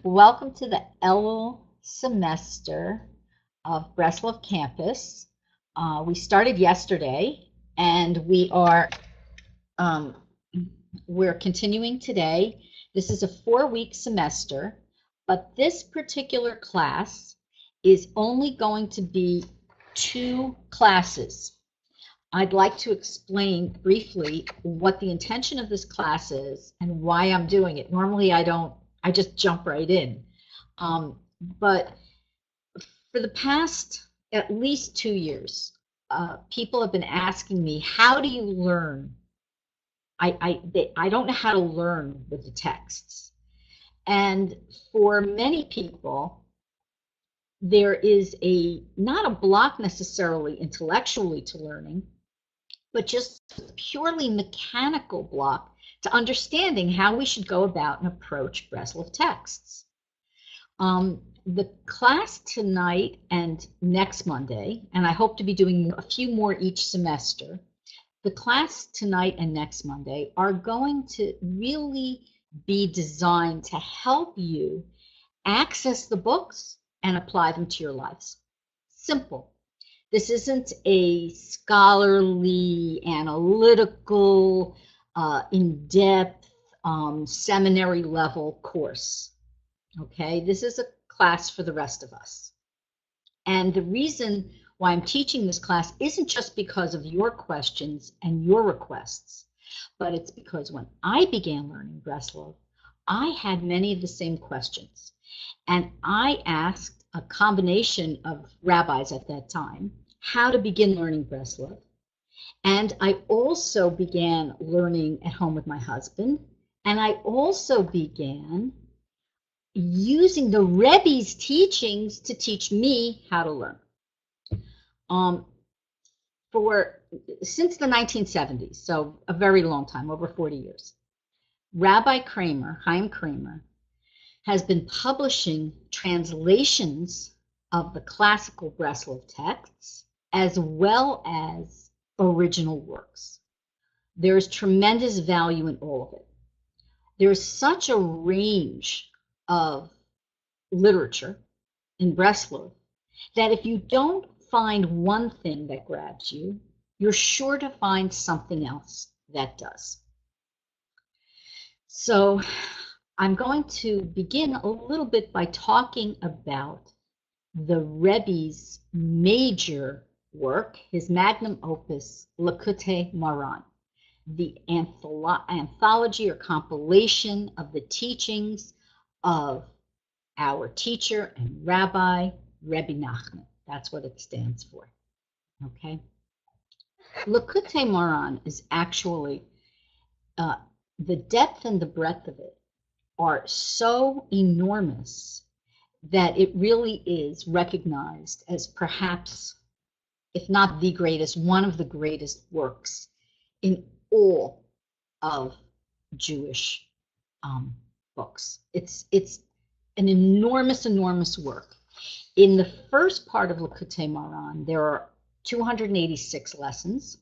Welcome to the Elul semester of Breslov campus. We started yesterday, and um, we're continuing today. This is a 4-week semester, but this particular class is only going to be 2 classes. I'd like to explain briefly what the intention of this class is and why I'm doing it. Normally I just jump right in. But for the past at least 2 years, people have been asking me, how do you learn? I don't know how to learn with the texts. And for many people, there is not a block necessarily intellectually to learning, but just a purely mechanical block to understanding how we should go about and approach Breslov texts. The class tonight and next Monday, and I hope to be doing a few more each semester, the class tonight and next Monday are going to really be designed to help you access the books and apply them to your lives. Simple. This isn't a scholarly, analytical, in-depth, seminary level course. Okay, this is a class for the rest of us. And the reason why I'm teaching this class isn't just because of your questions and your requests, but it's because when I began learning Breslov, I had many of the same questions. And I asked a combination of rabbis at that time how to begin learning Breslov. And I also began learning at home with my husband. And I also began using the Rebbe's teachings to teach me how to learn. Since the 1970s, so a very long time, over 40 years, Rabbi Chaim Kramer, has been publishing translations of the classical Breslov texts as well as original works. There is tremendous value in all of it. There's such a range of literature in Breslov that if you don't find one thing that grabs you, you're sure to find something else that does. So I'm going to begin a little bit by talking about the Rebbe's major work, his magnum opus, Likutei Moharan, the anthology or compilation of the teachings of our teacher and rabbi, Rebbe Nachman. That's what it stands for. Okay? Likutei Moharan is actually, the depth and the breadth of it are so enormous that it really is recognized as perhaps, if not the greatest, one of the greatest works in all of Jewish books. It's an enormous work. In the first part of Likutei Moharan, there are 286 lessons.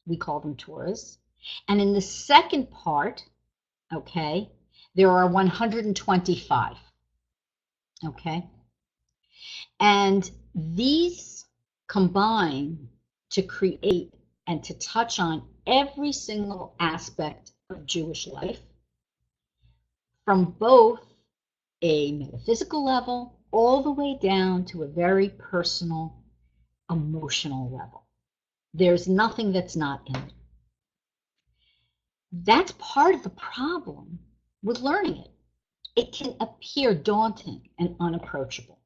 We call them Torahs. And in the second part, okay, there are 125. Okay? And these combine to create and to touch on every single aspect of Jewish life, from both a metaphysical level all the way down to a very personal, emotional level. There's nothing that's not in it. That's part of the problem with learning it. It can appear daunting and unapproachable.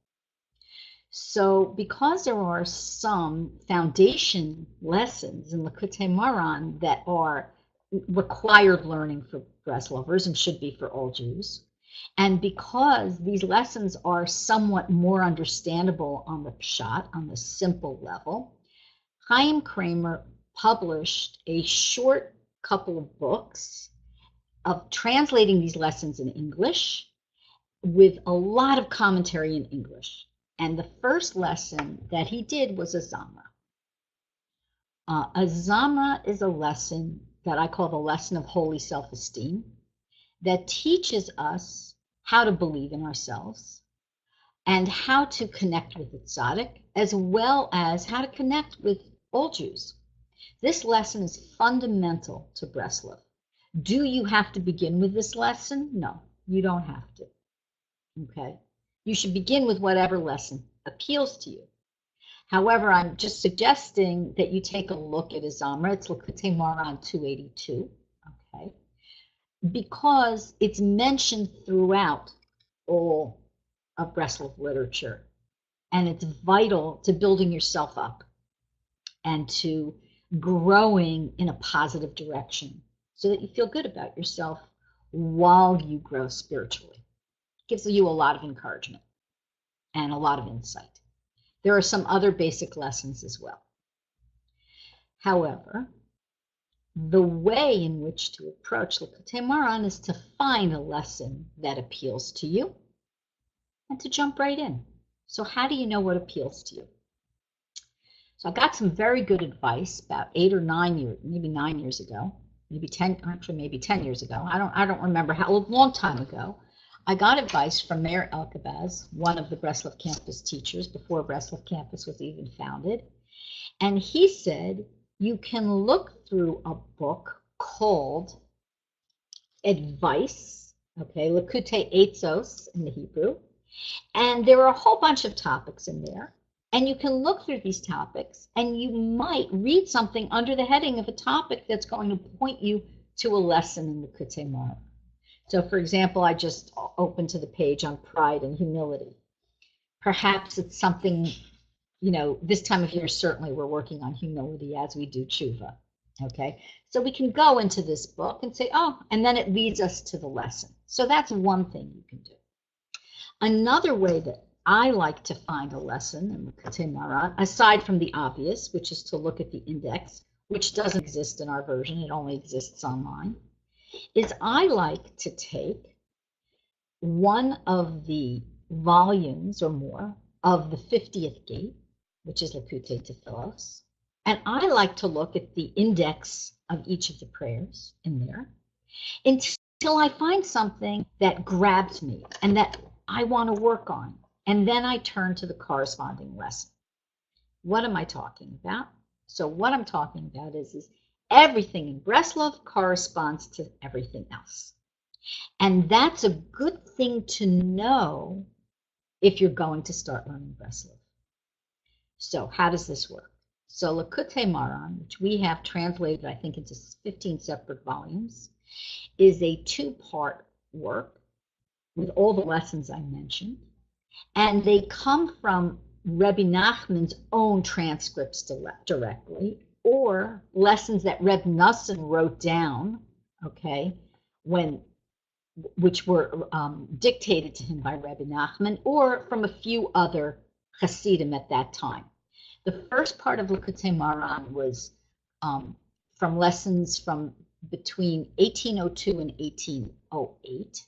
So because there are some foundation lessons in Likutei Moharan that are required learning for Breslovers and should be for all Jews, and because these lessons are somewhat more understandable on the pshat, on the simple level, Chaim Kramer published a short couple of books of translating these lessons in English with a lot of commentary in English. And the first lesson that he did was a Zamra. A Zamra is a lesson that I call the lesson of holy self-esteem that teaches us how to believe in ourselves, and how to connect with the tzaddik, as well as how to connect with all Jews. This lesson is fundamental to Breslov. Do you have to begin with this lesson? No, you don't have to. Okay? You should begin with whatever lesson appeals to you. However, I'm just suggesting that you take a look at his Amra. It's Likutei Moharan 282, okay? Because it's mentioned throughout all of Breslov literature, and it's vital to building yourself up and to growing in a positive direction so that you feel good about yourself while you grow spiritually. It gives you a lot of encouragement and a lot of insight. There are some other basic lessons as well. However, the way in which to approach Likutei Moharan is to find a lesson that appeals to you and to jump right in. So how do you know what appeals to you? So I got some very good advice about 8 or 9 years, maybe 9 years ago, maybe 10, actually maybe 10 years ago. I don't remember how, a long time ago. I got advice from Mayor Elkabaz, one of the Breslov campus teachers before Breslov campus was even founded. And he said, you can look through a book called Advice, okay, Likutei Eitzos in the Hebrew. And there are a whole bunch of topics in there. And you can look through these topics and you might read something under the heading of a topic that's going to point you to a lesson in Likutei Moharan. So for example, I just opened to the page on pride and humility. Perhaps it's something, you know, this time of year, certainly we're working on humility as we do tshuva, okay? So we can go into this book and say, oh, and then it leads us to the lesson. So that's one thing you can do. Another way that I like to find a lesson in Likutei Moharan, aside from the obvious, which is to look at the index, which doesn't exist in our version, it only exists online, is I like to take one of the volumes or more of the 50th gate, which is Likutei Tefillos, and I like to look at the index of each of the prayers in there until I find something that grabs me and that I want to work on, and then I turn to the corresponding lesson. What am I talking about? So what I'm talking about is everything in Breslov corresponds to everything else. And that's a good thing to know if you're going to start learning Breslov. So how does this work? So Likutei Moharan, which we have translated, I think, into 15 separate volumes, is a 2-part work with all the lessons I mentioned. And they come from Rebbe Nachman's own transcripts directly, or lessons that Rebbe Nachman wrote down, okay, which were dictated to him by Rebbe Nachman, or from a few other Hasidim at that time. The first part of Likutei Moharan was from lessons from between 1802 and 1808.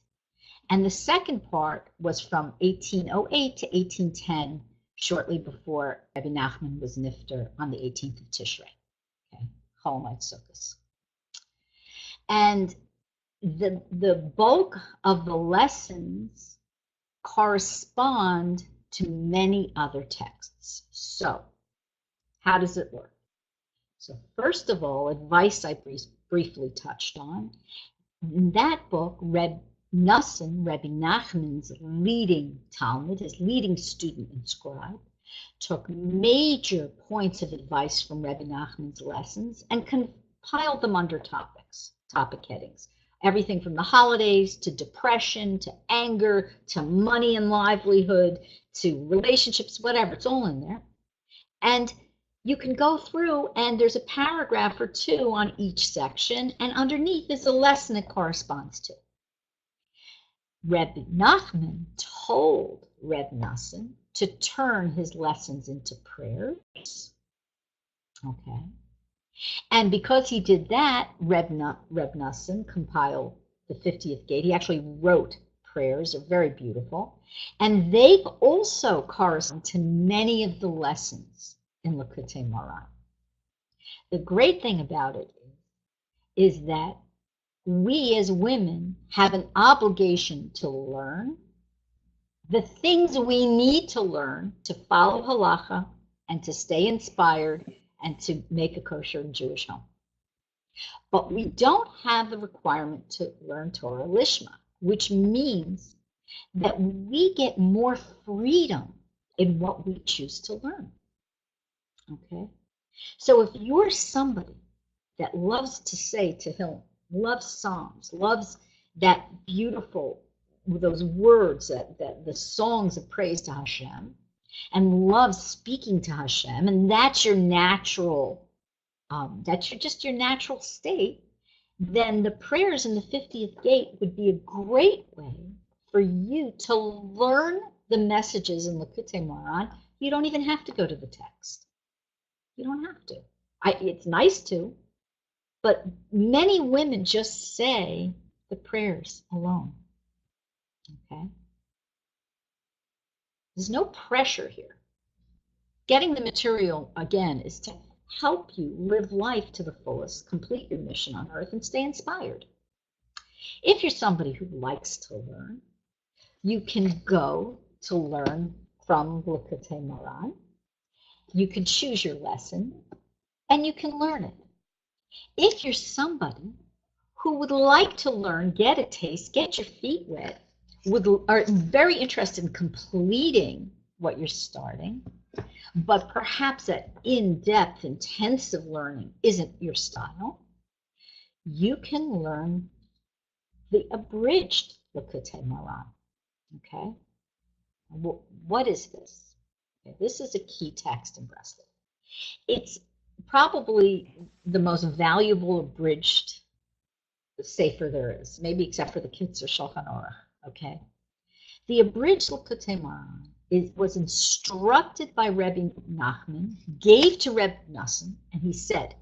And the second part was from 1808 to 1810, shortly before Rebbe Nachman was nifter on the 18th of Tishrei, okay, Chol Hamoed Sukkos. And the bulk of the lessons correspond to many other texts. So how does it work? So first of all, advice I briefly touched on. In that book, Rebbe Nachman's leading Talmud, his leading student and scribe, took major points of advice from Rebbe Nachman's lessons and compiled them under topic headings. Everything from the holidays to depression to anger to money and livelihood to relationships, whatever, it's all in there. And you can go through and there's a paragraph or two on each section, and underneath is a lesson it corresponds to. Rebbe Nachman told Rebbe Nachman to turn his lessons into prayers. Okay. And because he did that, Rebbe Nachman compiled the 50th gate. He actually wrote prayers, they're very beautiful. And they also correspond to many of the lessons in Likutei Moharan. The great thing about it is that we as women have an obligation to learn the things we need to learn to follow halacha and to stay inspired and to make a kosher Jewish home. But we don't have the requirement to learn Torah Lishma, which means that we get more freedom in what we choose to learn. Okay? So if you're somebody that loves to say Tehillim, loves Psalms, loves that beautiful, those words, that the songs of praise to Hashem, and loves speaking to Hashem, and that's your natural, just your natural state, then the prayers in the 50th gate would be a great way for you to learn the messages in Likutei Moharan. You don't even have to go to the text. You don't have to. It's nice to, but many women just say the prayers alone. Okay? There's no pressure here. Getting the material, again, is to help you live life to the fullest, complete your mission on earth, and stay inspired. If you're somebody who likes to learn, you can go to learn from Likutei Moharan. You can choose your lesson, and you can learn it. If you're somebody who would like to learn, get a taste, get your feet wet, are very interested in completing what you're starting, but perhaps that in-depth, intensive learning isn't your style, you can learn the abridged Likutei Moharan. Okay? What is this? Okay, this is a key text in Breslov. It's probably the most valuable abridged sefer there is, maybe except for the Kitzur Shulchan Aruch. Okay? The abridged Likutei Moharan was instructed by Rebbe Nachman, gave to Rebbe Nachman, and he said,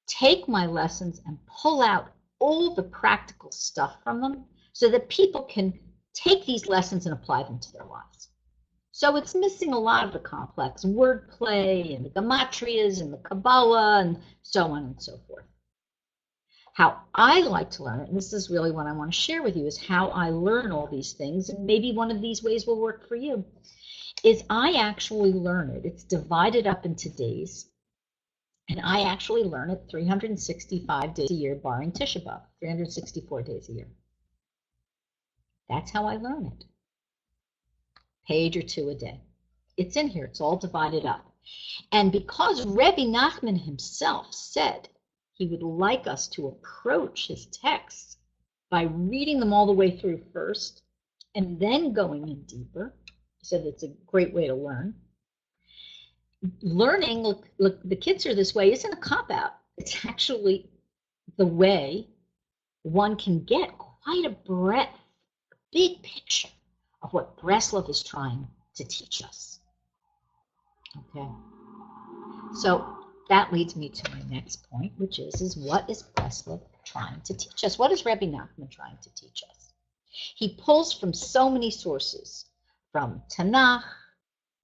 take my lessons and pull out all the practical stuff from them so that people can take these lessons and apply them to their lives. So it's missing a lot of the complex wordplay and the gematrias and the Kabbalah and so on and so forth. How I like to learn it, and this is really what I want to share with you, is how I learn all these things, and maybe one of these ways will work for you, is I actually learn it. It's divided up into days, and I actually learn it 365 days a year, barring Tisha B'Av, 364 days a year. That's how I learn it. Page or two a day. It's in here. It's all divided up. And because Rebbe Nachman himself said he would like us to approach his texts by reading them all the way through first and then going in deeper, he said it's a great way to learn. Learning, look, the Kitzur this way isn't a cop-out. It's actually the way one can get quite a breadth, a big picture of what Breslov is trying to teach us. Okay, so that leads me to my next point, which is what is Breslov trying to teach us? What is Rebbe Nachman trying to teach us? He pulls from so many sources, from Tanakh,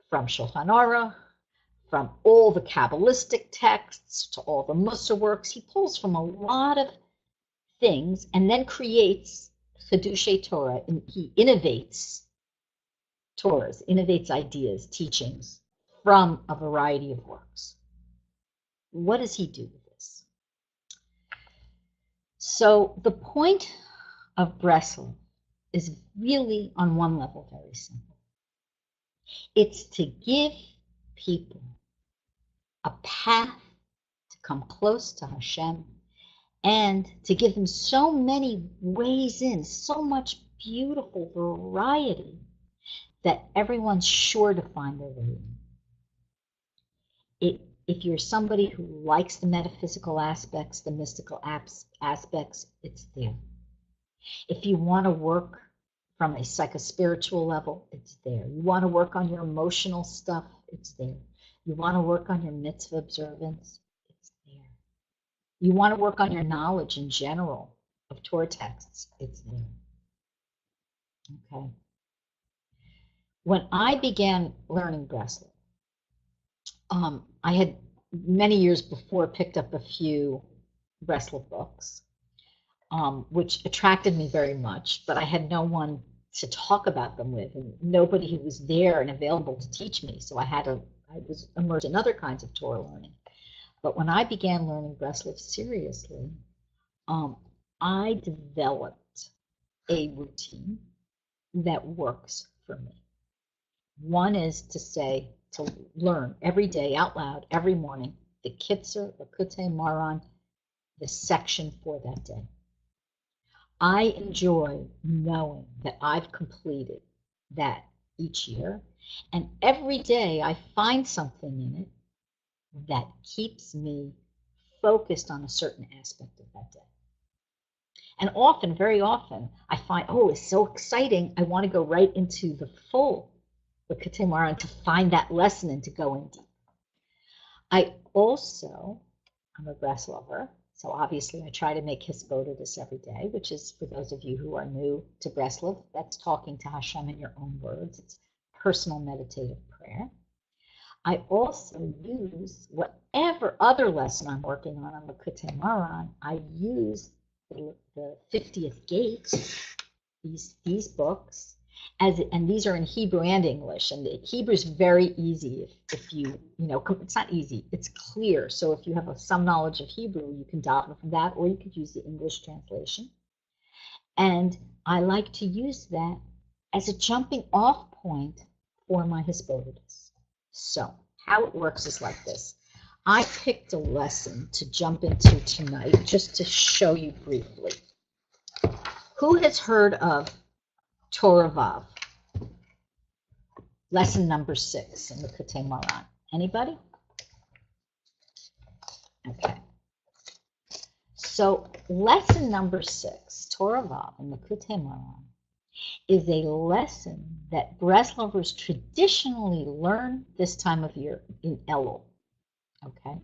from Shulchan Aruch, from all the Kabbalistic texts to all the Mussar works. He pulls from a lot of things and then creates Chidushei Torah, and he innovates Torahs, innovates ideas, teachings from a variety of works. What does he do with this? So the point of Breslov is really, on one level, very simple. It's to give people a path to come close to Hashem and to give them so many ways in, so much beautiful variety that everyone's sure to find their way in. If you're somebody who likes the metaphysical aspects, the mystical aspects, it's there. If you want to work from a psychospiritual level, it's there. You want to work on your emotional stuff, it's there. You want to work on your mitzvah observance, it's there. You want to work on your knowledge in general of Torah texts, it's there. Okay. When I began learning Breslov, I had many years before picked up a few Breslov books. which attracted me very much, but I had no one to talk about them with, and nobody who was there and available to teach me. So I was immersed in other kinds of Torah learning. But when I began learning Breslov seriously, I developed a routine that works for me. One is to learn every day out loud, every morning, the Kitzur, the Kutei Maran, the section for that day. I enjoy knowing that I've completed that each year, and every day I find something in it that keeps me focused on a certain aspect of that day. And often, very often, I find, oh, it's so exciting, I want to go right into the full Kutei Maran to find that lesson and to go in deep. I'm a Breslover, so obviously I try to make Hisbodedus every day, which is, for those of you who are new to Breslov, that's talking to Hashem in your own words. It's personal meditative prayer. I also use whatever other lesson I'm working on the Kutei Maran, I use the 50th Gate, these books, and these are in Hebrew and English, and Hebrew is very easy if you it's not easy, it's clear. So if you have some knowledge of Hebrew, you can daven from that, or you could use the English translation. And I like to use that as a jumping off point for my Hisbodedus. So how it works is like this. I picked a lesson to jump into tonight just to show you briefly. Who has heard of Torah Vav? Lesson number 6 in the Kutei Maran. Anybody? Okay. So lesson number 6, Torah Vav in the Kutei Maran, is a lesson that Breslovers traditionally learn this time of year in Elul. Okay.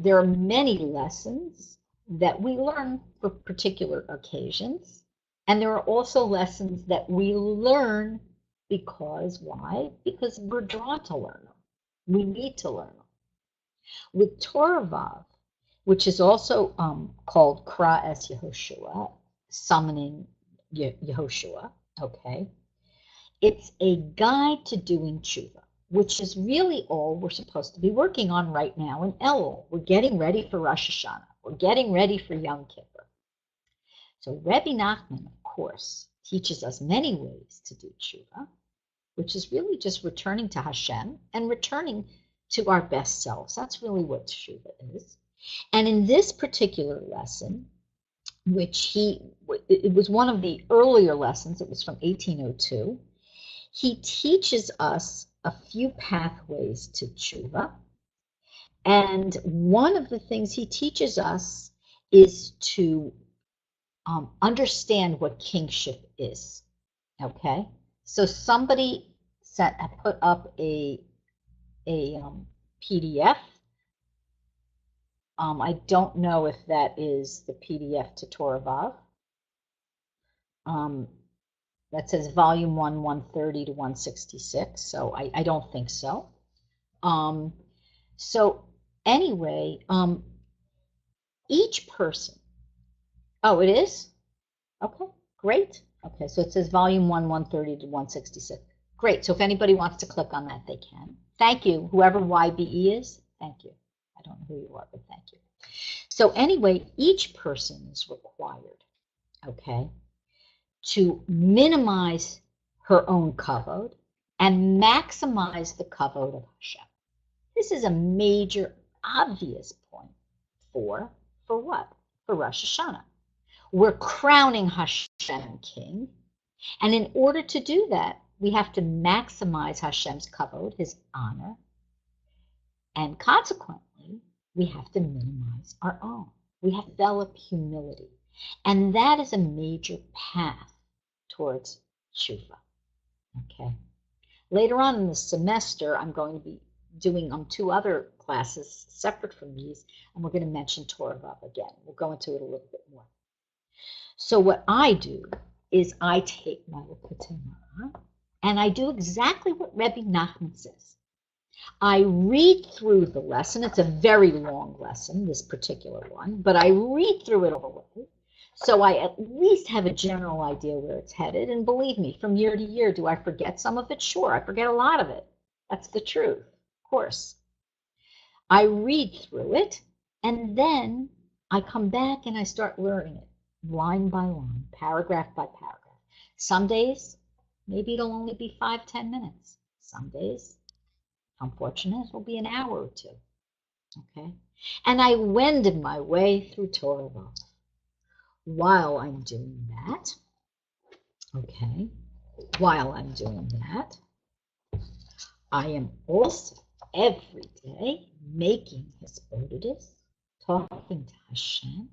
There are many lessons that we learn for particular occasions, and there are also lessons that we learn because why? Because we're drawn to learn them. We need to learn them. With Torah Vav, which is also called Kra Es Yehoshua, summoning Yehoshua, okay? It's a guide to doing tshuva, which is really all we're supposed to be working on right now in Elul. We're getting ready for Rosh Hashanah. We're getting ready for Yom Kippur. So Rebbe Nachman, of course, teaches us many ways to do tshuva, which is really just returning to Hashem and returning to our best selves. That's really what tshuva is. And in this particular lesson, which it was one of the earlier lessons, it was from 1802, he teaches us a few pathways to tshuva. And one of the things he teaches us is to understand what kingship is. Okay? So somebody put up a PDF. I don't know if that is the PDF to Torah Vav. That says volume 1, 130 to 166. So I don't think so. So anyway, each person. Oh, it is? Okay, great. Okay, so it says volume 1, 130 to 166. Great. So if anybody wants to click on that, they can. Thank you. Whoever YBE is, thank you. I don't know who you are, but thank you. So anyway, each person is required, okay, to minimize her own kavod and maximize the kavod of Hashem. This is a major, obvious point for what? For Rosh Hashanah. We're crowning Hashem king, and in order to do that, we have to maximize Hashem's kavod, his honor, and consequently, we have to minimize our own. We have to develop humility, and that is a major path towards tshuva. Okay. Later on in the semester, I'm going to be doing 2 other classes separate from these, and we're going to mention Torah Vav again. We'll go into it a little bit more. So what I do is I take my Putamen and I do exactly what Rebbe Nachman says. I read through the lesson. It's a very long lesson, this particular one, but I read through it all the way. So I at least have a general idea where it's headed. And believe me, from year to year, do I forget some of it? Sure, I forget a lot of it. That's the truth, of course. I read through it, and then I come back and I start learning it, line by line, paragraph by paragraph. Some days, maybe it'll only be 5-10 minutes. Some days, I'm fortunate, it'll be an hour or two. Okay? And I wend my way through Torah Law. While I'm doing that, okay, while I'm doing that, I am also every day making hisbodedus, talking to Hashem,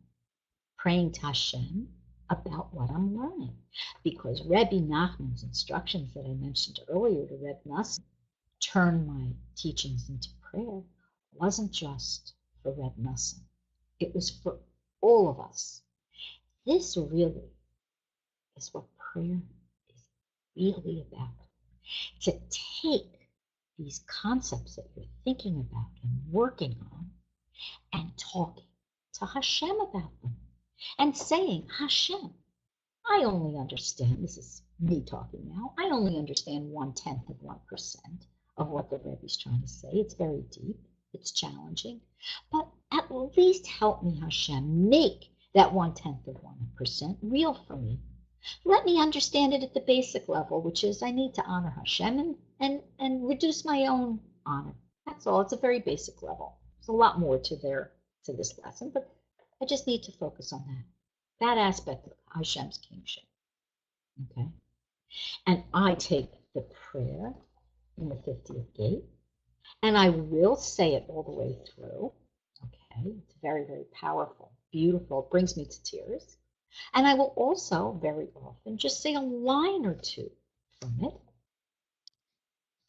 praying to Hashem about what I'm learning. Because Rebbe Nachman's instructions that I mentioned earlier to Rebbe Nachman, turn my teachings into prayer, wasn't just for Rebbe Nachman. It was for all of us. This really is what prayer is really about. To take these concepts that you're thinking about and working on and talking to Hashem about them and saying, Hashem, I only understand, this is me talking now, I only understand 1/10 of 1% of what the Rebbe is trying to say. It's very deep, it's challenging, but at least help me, Hashem, make that 1/10 of 1% real for me. Let me understand it at the basic level, which is I need to honor Hashem and reduce my own honor. That's all. It's a very basic level. There's a lot more to this lesson, but I just need to focus on that aspect of Hashem's kingship. Okay? And I take the prayer in the 50th gate, and I will say it all the way through. Okay? It's very, very powerful, beautiful. It brings me to tears. And I will also very often just say a line or two from it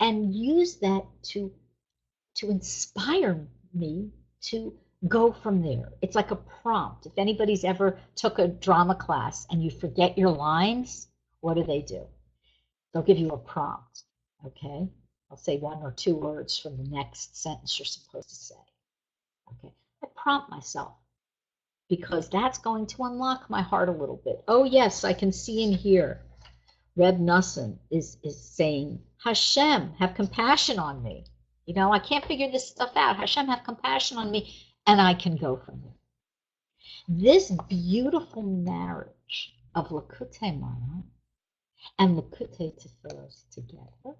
and use that to inspire me to go from there. It's like a prompt. If anybody's ever took a drama class and you forget your lines, what do? They'll give you a prompt, okay? I'll say 1 or 2 words from the next sentence you're supposed to say, okay? I prompt myself, because that's going to unlock my heart a little bit. Oh yes, I can see in here, Reb Nachman is saying, Hashem, have compassion on me. You know, I can't figure this stuff out. Hashem, have compassion on me, and I can go from there. This beautiful marriage of Likutei Moharan and Likutei Tiferos together,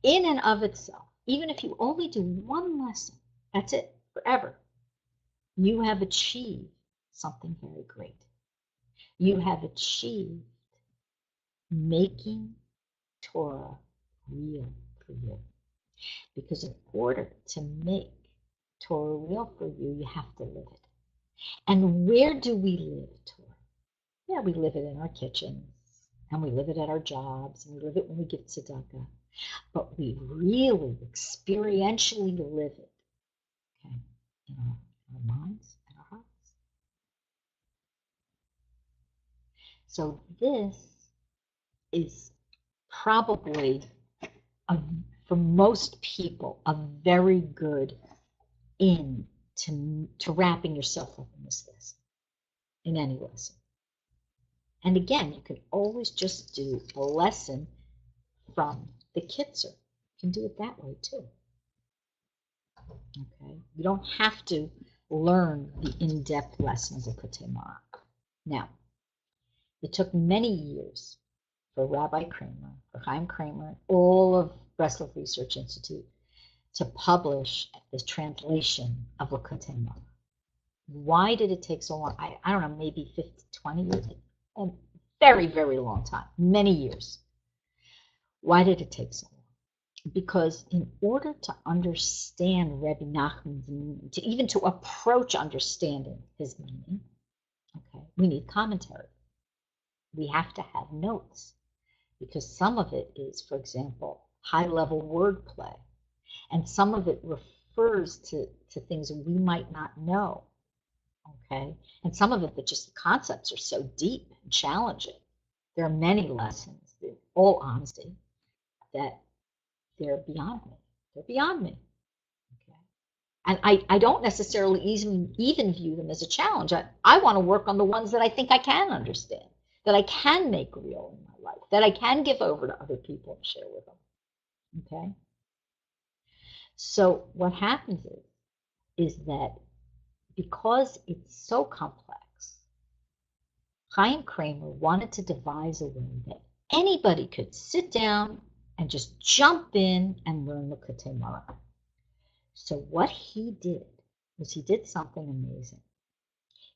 in and of itself, even if you only do one lesson, that's it, forever, you have achieved something very great. You have achieved making Torah real for you. Because in order to make Torah real for you, you have to live it. And where do we live Torah? Yeah, we live it in our kitchens, and we live it at our jobs, and we live it when we give tzedakah. But we really experientially live it, okay, in our minds and our hearts. So this is probably, for most people, a very good in to wrapping yourself up in this lesson, in any lesson. And again, you can always just do a lesson from the Kitzer. You can do it that way too. Okay, you don't have to learn the in-depth lessons of Putamen. Now, it took many years for Rabbi Kramer, for Chaim Kramer, all of Breslov Research Institute to publish the translation of Likutei Moharan. Why did it take so long? I don't know, maybe 50, 20 years? A very, very long time, many years. Why did it take so long? Because in order to understand Rebbe Nachman's meaning, even to approach understanding his meaning, okay, we need commentary. We have to have notes, because some of it is, for example, high-level wordplay, and some of it refers to things we might not know, okay? And some of it, that just the concepts are so deep and challenging. There are many lessons, in all honesty, that they're beyond me. They're beyond me. Okay. And I don't necessarily even view them as a challenge. I want to work on the ones that I think I can understand, that I can make real in my life, that I can give over to other people and share with them. Okay? So what happens is that because it's so complex, Chaim Kramer wanted to devise a way that anybody could sit down and just jump in and learn the Putamen. So what he did was he did something amazing.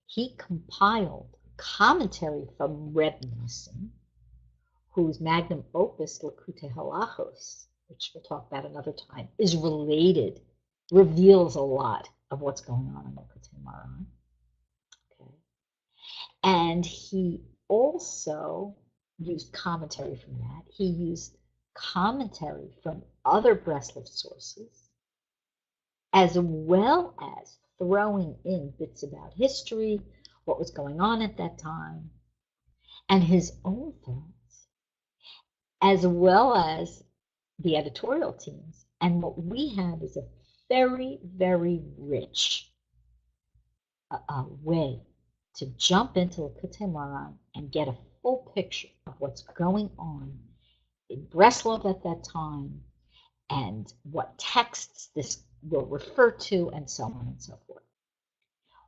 He compiled commentary from Rebbe Nachman, whose magnum opus, Likutei Halachos, which we'll talk about another time, is related, reveals a lot of what's going on in the Putamen. Okay. And he also used commentary from that. He used commentary from other Breslov sources, as well as throwing in bits about history, what was going on at that time, and his own thoughts, as well as the editorial teams. And what we have is a very, very rich way to jump into the Putamen and get a full picture of what's going on in Breslov at that time and what texts this will refer to, and so on and so forth.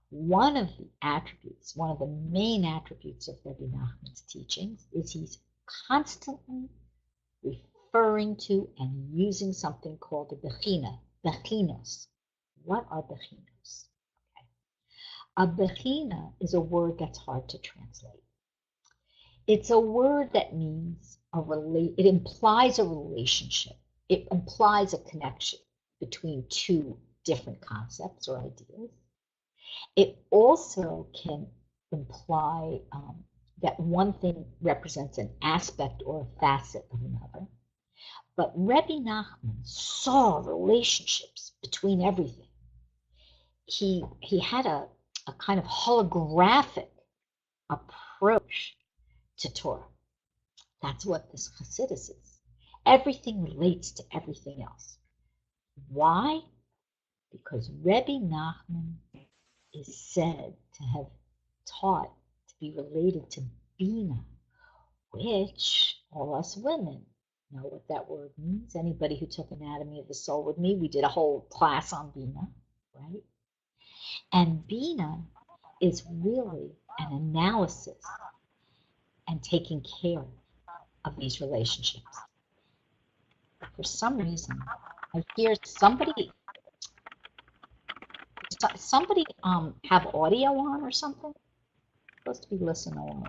One of the attributes, one of the main attributes of Rebbe Nachman's teachings is he's constantly referring to and using something called a bechina, bechinos. What are bechinos? Okay. A bechina is a word that's hard to translate. It's a word that means it implies a relationship. It implies a connection between two different concepts or ideas. It also can imply that one thing represents an aspect or a facet of another. But Rebbe Nachman saw relationships between everything. He had a kind of holographic approach to Torah. That's what this Chassidus is. Everything relates to everything else. Why? Because Rebbe Nachman is said to have taught to be related to Bina, which all us women know what that word means. Anybody who took Anatomy of the Soul with me, we did a whole class on Bina, right? And Bina is really an analysis and taking care of these relationships. For some reason, I hear somebody have audio on or something. Supposed to be listening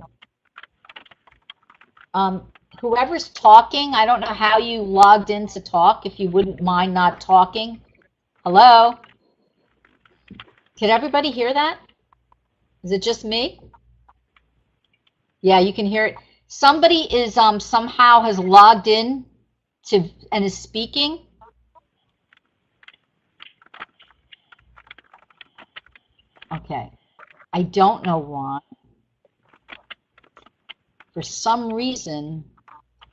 only. Whoever's talking, I don't know how you logged in to talk. If you wouldn't mind not talking. Hello? Can everybody hear that? Is it just me? Yeah, you can hear it. Somebody is somehow has logged in to and is speaking. Okay. I don't know why. For some reason,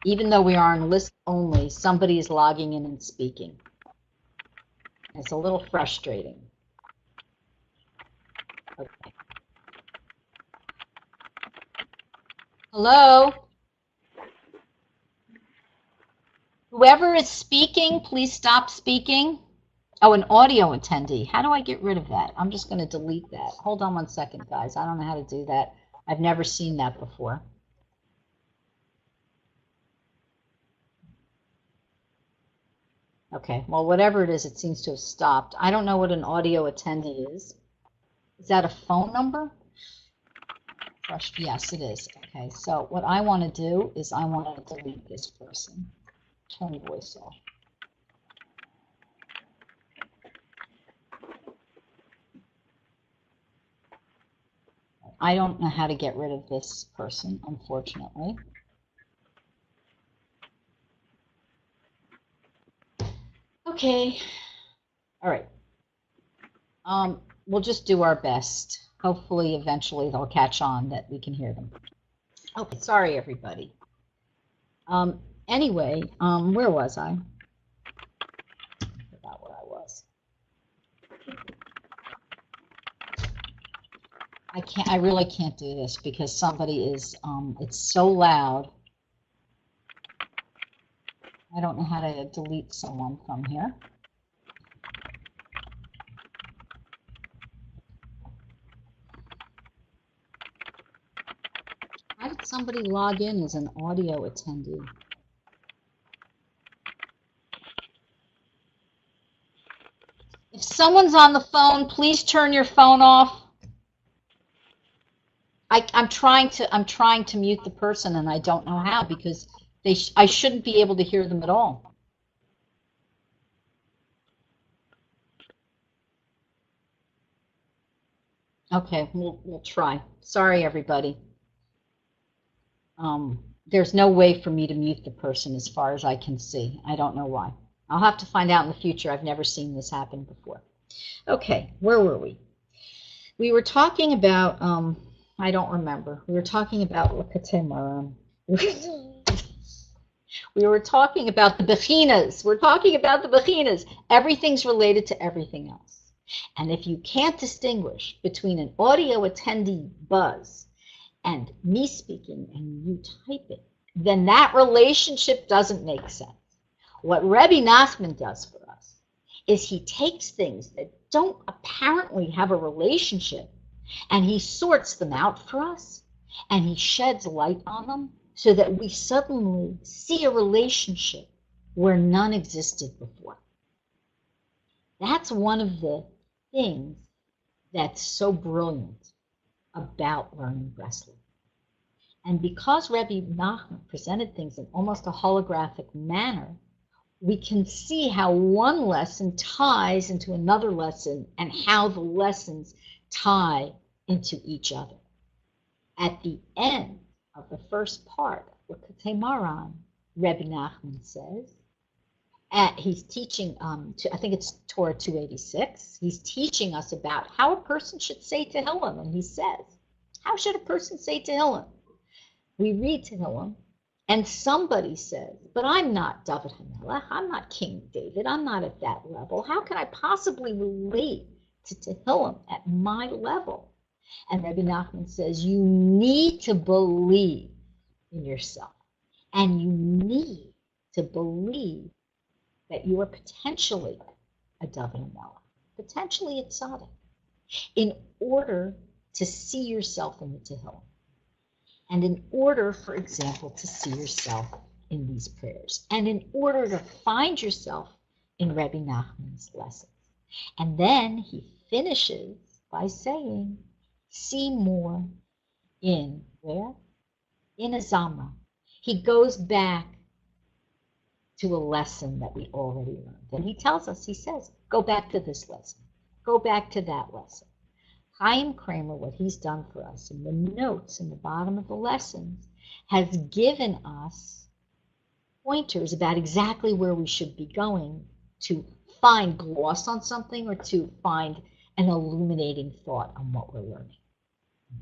even though we are on list only, somebody is logging in and speaking. It's a little frustrating. Okay. Hello? Whoever is speaking, please stop speaking. Oh, an audio attendee. How do I get rid of that? I'm just going to delete that. Hold on one second, guys. I don't know how to do that. I've never seen that before. Okay, well, whatever it is, it seems to have stopped. I don't know what an audio attendee is. Is that a phone number? Yes, it is. Okay, so what I want to do is I want to delete this person. Turn voice off. I don't know how to get rid of this person, unfortunately. Okay. All right. We'll just do our best. Hopefully, eventually, they'll catch on that we can hear them. Okay, sorry, everybody. Anyway, where was I? I really can't do this because somebody is, it's so loud. I don't know how to delete someone from here. How did somebody log in as an audio attendee? If someone's on the phone, please turn your phone off. I'm trying to mute the person, and I don't know how because I shouldn't be able to hear them at all. Okay, we'll try. Sorry, everybody. There's no way for me to mute the person as far as I can see. I don't know why. I'll have to find out in the future. I've never seen this happen before. Okay, where were we? We were talking about, I don't remember. We were talking about Putamen. We were talking about the bechinas. We're talking about the bechinas. Everything's related to everything else. And if you can't distinguish between an audio attendee buzz and me speaking and you typing, then that relationship doesn't make sense. What Rebbe Nachman does for us is he takes things that don't apparently have a relationship and he sorts them out for us and he sheds light on them so that we suddenly see a relationship where none existed before. That's one of the things that's so brilliant about learning Breslov. And because Rebbe Nachman presented things in almost a holographic manner, we can see how one lesson ties into another lesson and how the lessons tie into each other. At the end of the first part of Putamen, Rebbe Nachman says, he's teaching, I think it's Torah 286, he's teaching us about how a person should say Tehillim, and he says, how should a person say Tehillim? We read Tehillim, and somebody says, but I'm not David HaMelech, I'm not King David, I'm not at that level. How can I possibly relate to Tehillim at my level? And Rebbe Nachman says, you need to believe in yourself, and you need to believe that you are potentially a David HaMelech, potentially a tzaddik, in order to see yourself in the Tehillim. And in order, for example, to see yourself in these prayers, and in order to find yourself in Rebbe Nachman's lessons. And then he finishes by saying, see more in where? In a Zamra. He goes back to a lesson that we already learned. And he tells us, he says, go back to this lesson. Go back to that lesson. Chaim Kramer, what he's done for us in the notes in the bottom of the lessons, has given us pointers about exactly where we should be going to find gloss on something or to find an illuminating thought on what we're learning.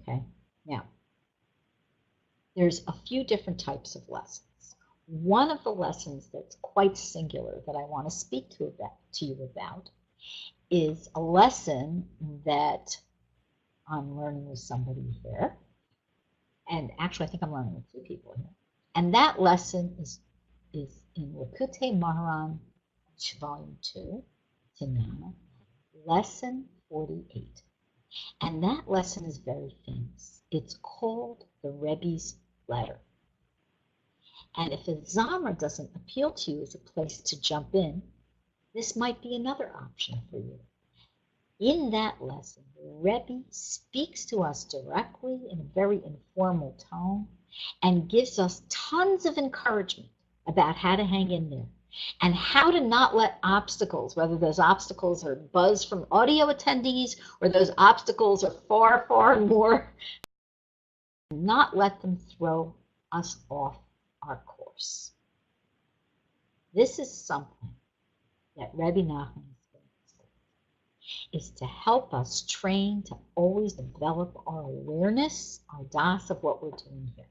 Okay? Now, there's a few different types of lessons. One of the lessons that's quite singular that I want to speak to you about is a lesson that I'm learning with somebody here. And actually, I think I'm learning with two people here. And that lesson is in Likutei Moharan, Volume 2, Tanana, Lesson 48. And that lesson is very famous. It's called the Rebbe's Letter. And if a Zamra doesn't appeal to you as a place to jump in, this might be another option for you. In that lesson, the Rebbe speaks to us directly in a very informal tone and gives us tons of encouragement about how to hang in there and how to not let obstacles, whether those obstacles are buzz from audio attendees or those obstacles are far, far more, not let them throw us off our course. This is something that Rebbe Nachman is to help us train to always develop our awareness, our das of what we're doing here.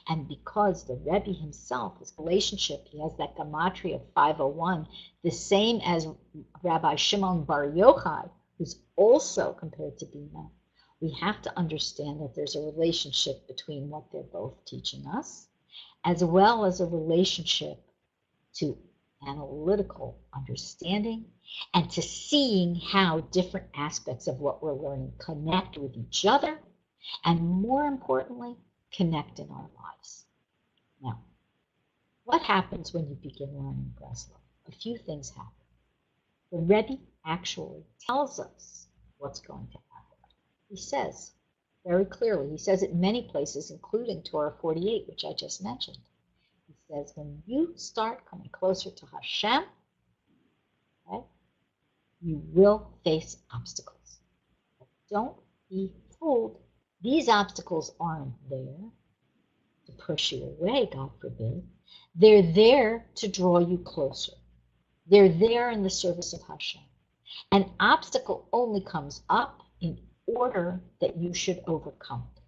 And because the Rebbe himself, his relationship, he has that gematria of 501, the same as Rabbi Shimon Bar Yochai, who's also compared to Bina, We have to understand that there's a relationship between what they're both teaching us, as well as a relationship to analytical understanding and to seeing how different aspects of what we're learning connect with each other, and more importantly, connect in our lives. Now, what happens when you begin learning Breslov? A few things happen. The Rebbe actually tells us what's going to happen. He says very clearly, he says it in many places, including Torah 48, which I just mentioned. He says, when you start coming closer to Hashem, okay, you will face obstacles. But don't be fooled. These obstacles aren't there to push you away, God forbid. They're there to draw you closer. They're there in the service of Hashem. An obstacle only comes up in order that you should overcome it.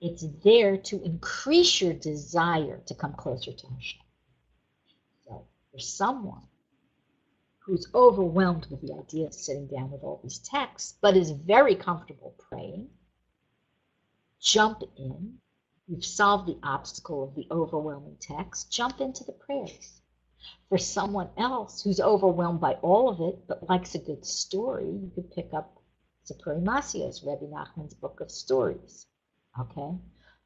It's there to increase your desire to come closer to Hashem. So for someone who's overwhelmed with the idea of sitting down with all these texts, but is very comfortable praying, jump in. You've solved the obstacle of the overwhelming text. Jump into the prayers. For someone else who's overwhelmed by all of it, but likes a good story, you could pick up Tzipori Masia's, Rebbe Nachman's book of stories. Okay?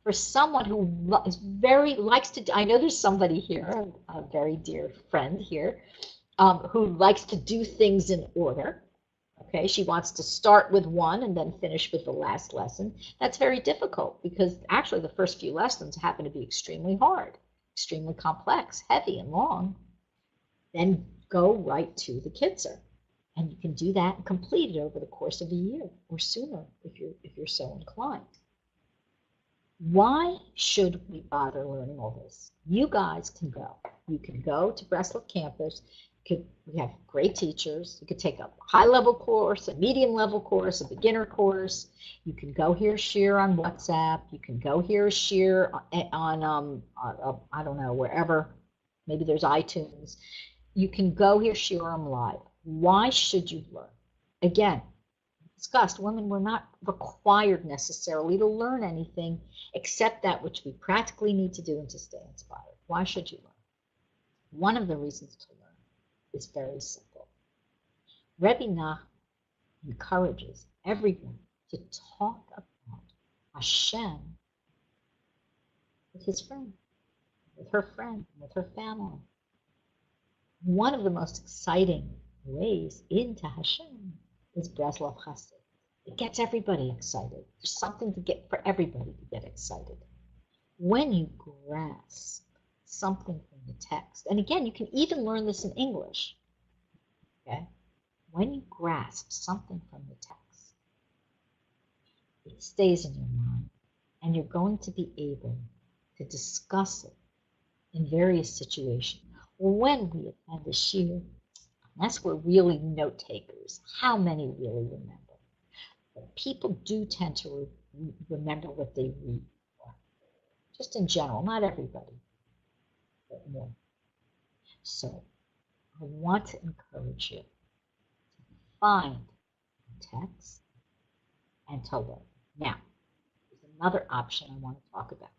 For someone who likes to, I know there's somebody here, a very dear friend here, who likes to do things in order. Okay, she wants to start with one and then finish with the last lesson. That's very difficult because actually the first few lessons happen to be extremely hard, extremely complex, heavy and long. Then go right to the Kitzur. And you can do that and complete it over the course of a year or sooner if you're so inclined. Why should we bother learning all this? You guys can go. You can go to Breslov campus. We have great teachers. You could take a high-level course, a medium-level course, a beginner course. You can go hear shir on WhatsApp. You can go hear shir on I don't know, wherever. Maybe there's iTunes. You can go hear shir on live. Why should you learn? Again, discussed, women were not required necessarily to learn anything except that which we practically need to do and to stay inspired. Why should you learn? One of the reasons to learn is very simple. Rebbe Nachman encourages everyone to talk about Hashem with his friend, with her friend, with her family. One of the most exciting ways into Hashem is Breslov Chassid. It gets everybody excited. There's something to get for everybody to get excited. When you grasp something from the text, and again, you can even learn this in English, okay? When you grasp something from the text, it stays in your mind, and you're going to be able to discuss it in various situations. When we attend a shir, unless we're really note takers, how many really remember? But people do tend to remember what they read, just in general, not everybody, but more. So I want to encourage you to find the text and to learn. Now, there's another option I want to talk about.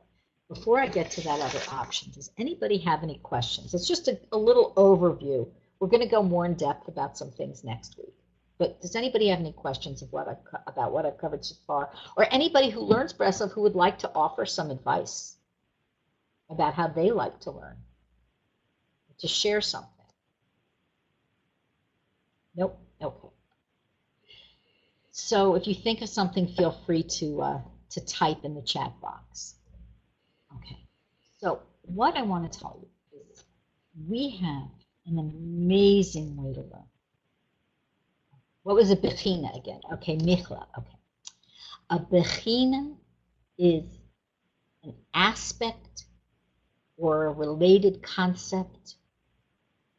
Before I get to that other option, does anybody have any questions? It's just a little overview. We're going to go more in depth about some things next week. But does anybody have any questions about what I've covered so far? Or anybody who learns Breslov who would like to offer some advice about how they like to learn? To share something? Nope? Okay. So if you think of something, feel free to type in the chat box. Okay. So what I want to tell you is we have an amazing way to learn. What was a bechina again? Okay, michla. Okay. A bechina is an aspect or a related concept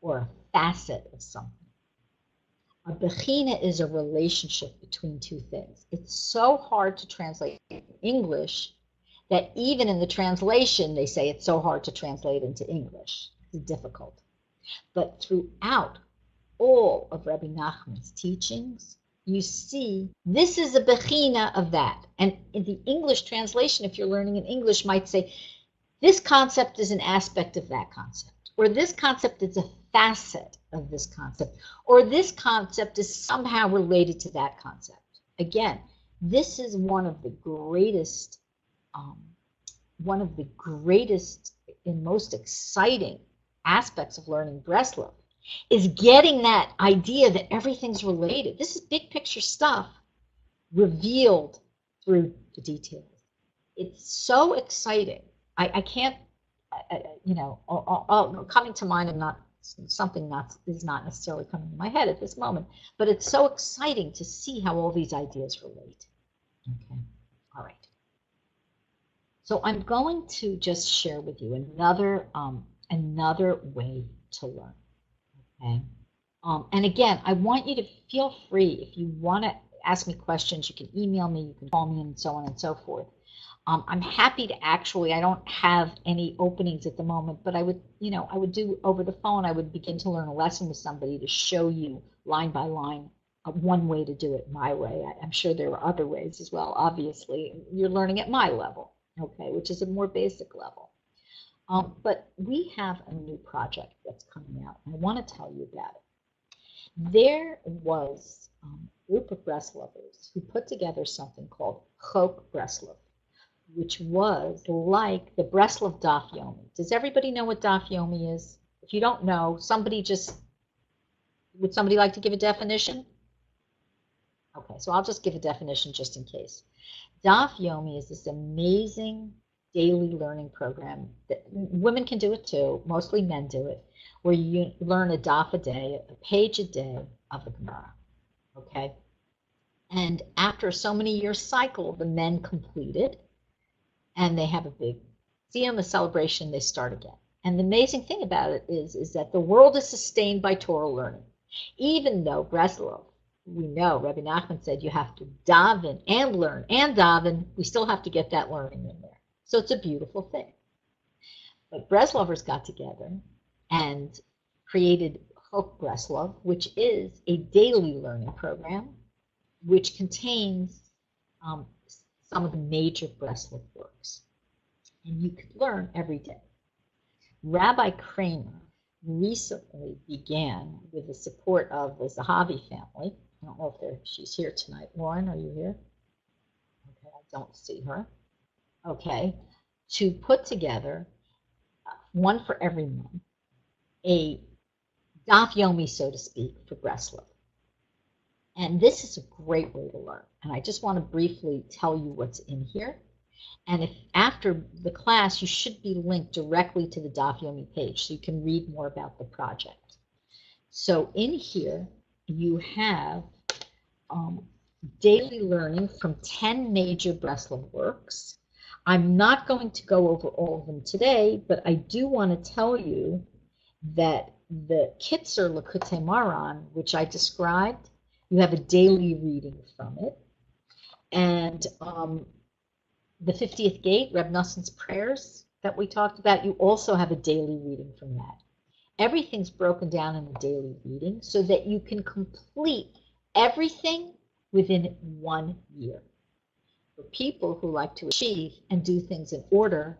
or a facet of something. A bechina is a relationship between two things. It's so hard to translate in English that even in the translation they say it's so hard to translate into English. It's difficult. But throughout all of Rebbe Nachman's teachings, you see this is a bechina of that. And in the English translation, if you're learning in English, might say, this concept is an aspect of that concept, or this concept is a facet of this concept, or this concept is somehow related to that concept. Again, this is one of the greatest and most exciting aspects of learning Breslov, is getting that idea that everything's related. This is big picture stuff revealed through the details. It's so exciting. I can't, coming to mind and not something is not necessarily coming to my head at this moment, but it's so exciting to see how all these ideas relate. Okay, all right. So I'm going to just share with you another way to learn. Okay, and again, I want you to feel free. If you want to ask me questions, you can email me, you can call me, and so on and so forth. I'm happy to I don't have any openings at the moment, but I would do over the phone, I would begin to learn a lesson with somebody to show you line by line one way to do it my way. I'm sure there are other ways as well. Obviously, you're learning at my level, okay, which is a more basic level. But we have a new project that's coming out, and I want to tell you about it. There was a group of Breslovers who put together something called Chok Breslov, which was like the Breslov Daf Yomi. Does everybody know what Daf Yomi is? If you don't know, would somebody like to give a definition? Okay, so I'll just give a definition just in case. Daf Yomi is this amazing daily learning program that women can do it too, mostly men do it, where you learn a daf a day, a page a day of the Gemara. Okay? And after so many years cycle, the men complete it, and they have a big siyum, a celebration, they start again. And the amazing thing about it is that the world is sustained by Torah learning. Even though Breslov, we know, Rebbe Nachman said you have to daven and learn and daven, we still have to get that learning in there. So it's a beautiful thing. But Breslovers got together and created Chok Breslov, which is a daily learning program, which contains some of the major Breslov works. And you could learn every day. Rabbi Kramer recently began with the support of the Zahavi family. I don't know if she's here tonight. Lauren, are you here? Okay, I don't see her. Okay, to put together one for every month, a Daf Yomi, so to speak, for Breslov. And this is a great way to learn. And I just want to briefly tell you what's in here. And if after the class, you should be linked directly to the Daf Yomi page so you can read more about the project. So in here, you have daily learning from 10 major Breslov works. I'm not going to go over all of them today, but I do want to tell you that the Kitzer Likutei Moharan, which I described, you have a daily reading from it. And the 50th Gate, Reb Noson's prayers that we talked about, you also have a daily reading from that. Everything's broken down in a daily reading so that you can complete everything within 1 year. For people who like to achieve and do things in order,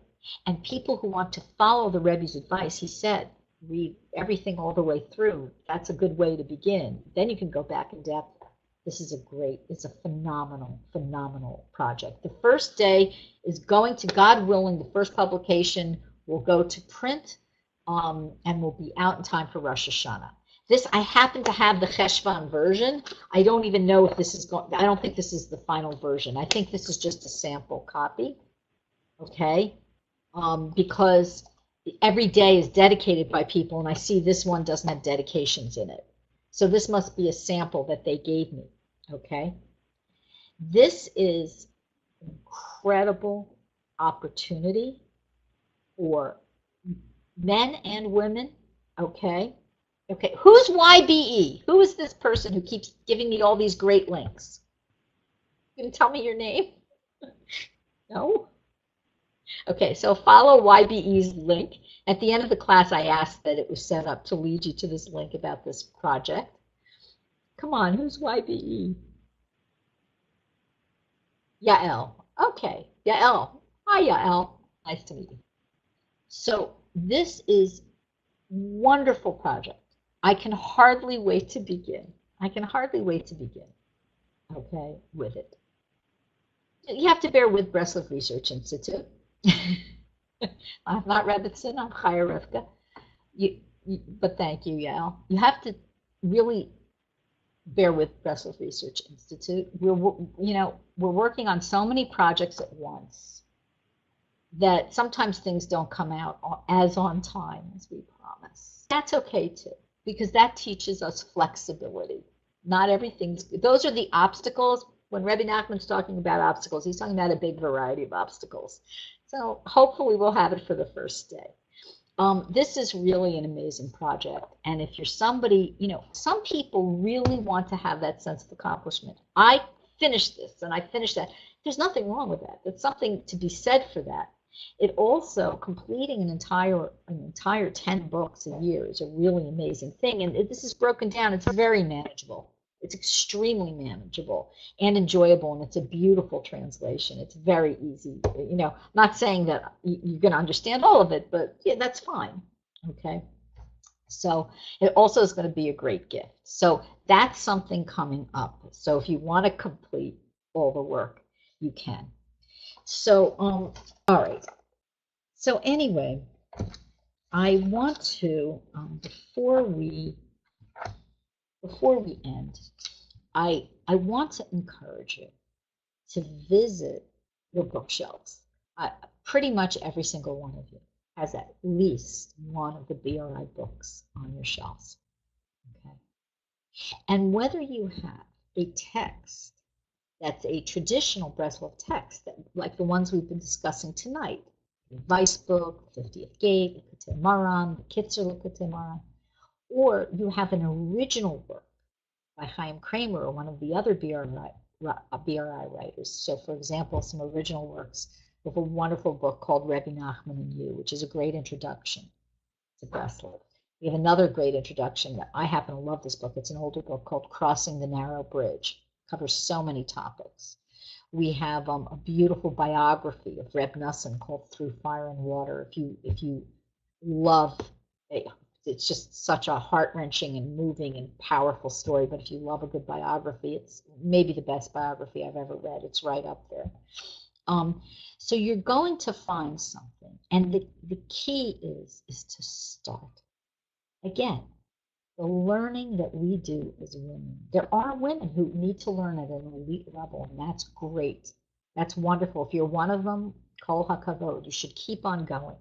and people who want to follow the Rebbe's advice, he said, read everything all the way through. That's a good way to begin. Then you can go back in depth. This is it's a phenomenal, phenomenal project. The first day is going to, God willing, the first publication will go to print and will be out in time for Rosh Hashanah. This, I happen to have the Cheshvan version. I don't even know if this is going, I don't think this is the final version. I think this is just a sample copy, okay? Because every day is dedicated by people, and I see this one doesn't have dedications in it. So this must be a sample that they gave me, okay? This is an incredible opportunity for men and women, okay? Okay, who's YBE? Who is this person who keeps giving me all these great links? You can tell me your name? No? Okay, so follow YBE's link. At the end of the class, I asked that it was set up to lead you to this link about this project. Come on, who's YBE? Yael. Okay, Yael. Hi, Yael. Nice to meet you. So this is wonderful project. I can hardly wait to begin. I can hardly wait to begin, okay, with it. You have to bear with Breslov Research Institute. I'm not Rebbitzin, I'm Chaya Rivka. But thank you, Yael. You have to really bear with Breslov Research Institute. We're working on so many projects at once that sometimes things don't come out as on time as we promise. That's okay too, because that teaches us flexibility. Not everything's good. Those are the obstacles. When Rebbe Nachman's talking about obstacles, he's talking about a big variety of obstacles. So hopefully we'll have it for the first day. This is really an amazing project. And if you're somebody, some people really want to have that sense of accomplishment. I finished this and I finished that. There's nothing wrong with that. There's something to be said for that. It also, completing an entire 10 books a year is a really amazing thing. And this is broken down. It's very manageable. It's extremely manageable and enjoyable, and it's a beautiful translation. It's very easy. Not saying that you're going to understand all of it, but yeah, that's fine. Okay. So it also is going to be a great gift. So that's something coming up. So if you want to complete all the work, you can. So, all right. So anyway, I want to, before we end, I want to encourage you to visit your bookshelves. Pretty much every single one of you has at least one of the BRI books on your shelves. Okay. And whether you have a text that's a traditional Breslov text, like the ones we've been discussing tonight, the advice book, 50th Gate, Likutei Moharan, the Kitzer Likutei Moharan, or you have an original work by Chaim Kramer or one of the other BRI writers. So, for example, some original works of a wonderful book called Rebbe Nachman and You, which is a great introduction to Breslov. We have another great introduction that I happen to love this book. It's an older book called Crossing the Narrow Bridge. It covers so many topics. We have a beautiful biography of Rebbe Nachman called Through Fire and Water. If you love it, it's just such a heart-wrenching and moving and powerful story. But if you love a good biography, it's maybe the best biography I've ever read. It's right up there. So you're going to find something. And the key is to start. Again, the learning that we do as women. There are women who need to learn at an elite level, and that's great. That's wonderful. If you're one of them, kol hakavod, you should keep on going.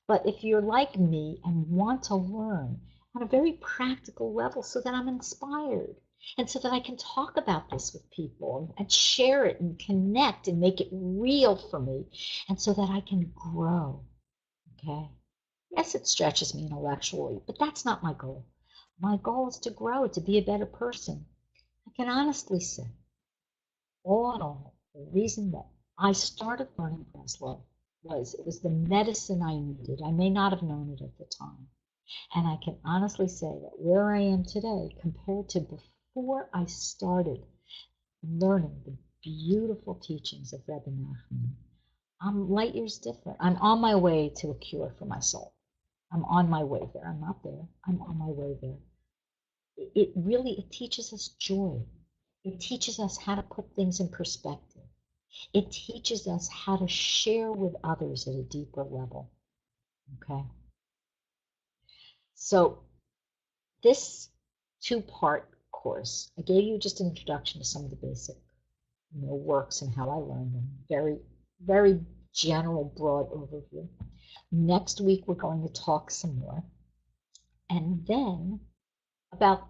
But if you're like me and want to learn on a very practical level so that I'm inspired and so that I can talk about this with people and share it and connect and make it real for me and so that I can grow, okay? Yes, it stretches me intellectually, but that's not my goal. My goal is to grow, to be a better person. I can honestly say, all in all, the reason that I started learning Breslov was it was the medicine I needed. I may not have known it at the time. And I can honestly say that where I am today compared to before I started learning the beautiful teachings of Rebbe Nachman, I'm light years different. I'm on my way to a cure for my soul. I'm on my way there. I'm not there. I'm on my way there. It teaches us joy. It teaches us how to put things in perspective. It teaches us how to share with others at a deeper level. Okay. So this two-part course, I gave you just an introduction to some of the basic, works and how I learned them. Very, very general, broad overview. Next week we're going to talk some more, and then about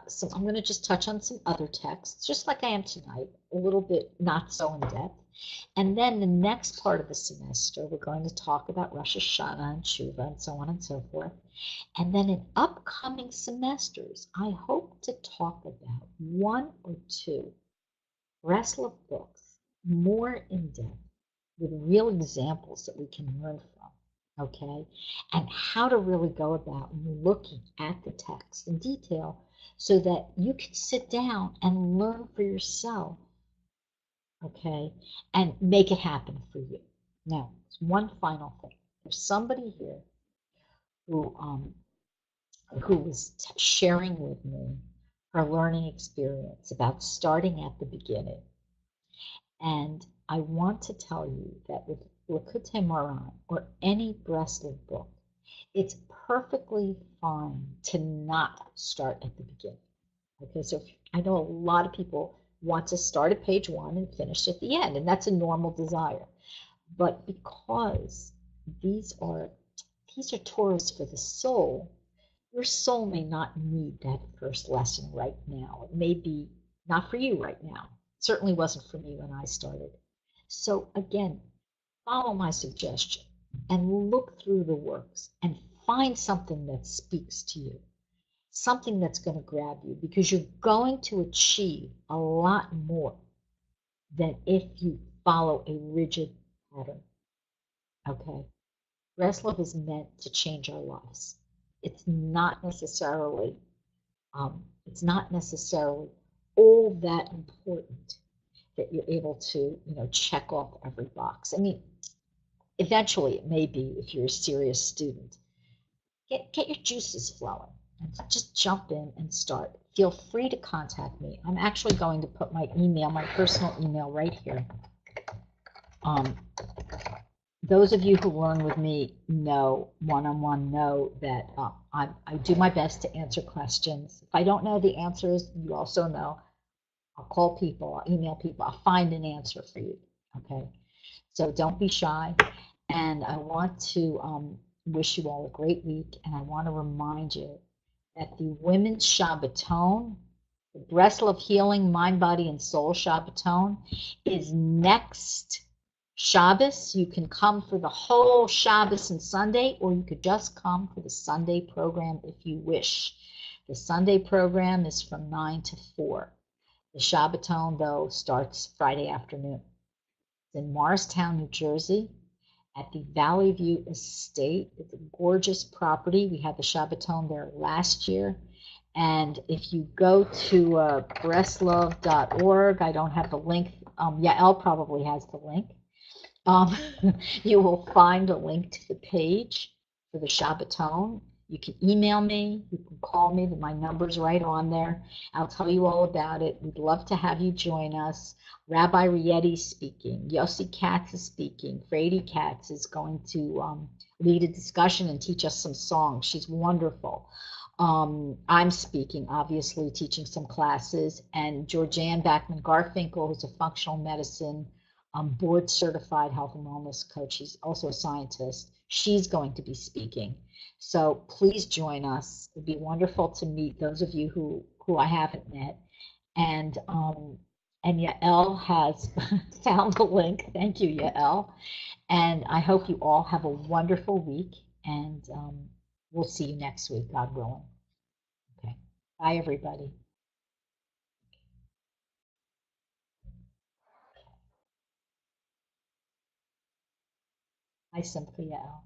some. I'm going to just touch on some other texts, just like I am tonight, a little bit not so in depth. And then the next part of the semester, we're going to talk about Rosh Hashanah and Tshuva and so on and so forth. And then in upcoming semesters, I hope to talk about one or two Breslov books more in depth with real examples that we can learn from, okay? And how to really go about looking at the text in detail so that you can sit down and learn for yourself okay, and make it happen for you. Now, one final thing. There's somebody here who was sharing with me her learning experience about starting at the beginning. And I want to tell you that with Likutei Moharan or any Breslov book, it's perfectly fine to not start at the beginning. Okay, so I know a lot of people want to start at page 1 and finish at the end, and that's a normal desire. But because these are Torahs for the soul, your soul may not need that first lesson right now. It may be not for you right now. It certainly wasn't for me when I started. So again, follow my suggestion and look through the works and find something that speaks to you, something that's going to grab you, because you're going to achieve a lot more than if you follow a rigid pattern. Okay? Breslov is meant to change our lives. It's not necessarily all that important that you're able to, check off every box. I mean, eventually it may be if you're a serious student. Get your juices flowing and just jump in and start. Feel free to contact me. I'm actually going to put my personal email right here. Those of you who learn with me know one-on-one know that I do my best to answer questions. If I don't know the answers, you also know. I'll call people, I'll email people, I'll find an answer for you. Okay, so don't be shy. And I want to wish you all a great week, and I want to remind you that the Women's Shabbaton, the Breslov Healing Mind, Body, and Soul Shabbaton, is next Shabbos. You can come for the whole Shabbos and Sunday, or you could just come for the Sunday program if you wish. The Sunday program is from 9 to 4. The Shabbaton, though, starts Friday afternoon. It's in Morristown, New Jersey, at the Valley View Estate. It's a gorgeous property. We had the Shabbaton there last year. And if you go to breslov.org, I don't have the link. Yael probably has the link. You will find a link to the page for the Shabbaton. You can email me, you can call me, my number's right on there. I'll tell you all about it. We'd love to have you join us. Rabbi Rietti's speaking, Yossi Katz is speaking, Frady Katz is going to lead a discussion and teach us some songs. She's wonderful. I'm speaking, obviously, teaching some classes, and Georgianne Backman Garfinkel, who's a functional medicine board certified health and wellness coach. She's also a scientist. She's going to be speaking. So please join us. It'd be wonderful to meet those of you who I haven't met. And Yael has found the link. Thank you, Yael. And I hope you all have a wonderful week. And we'll see you next week, God willing. Okay. Bye, everybody. Bye, Simply Yael.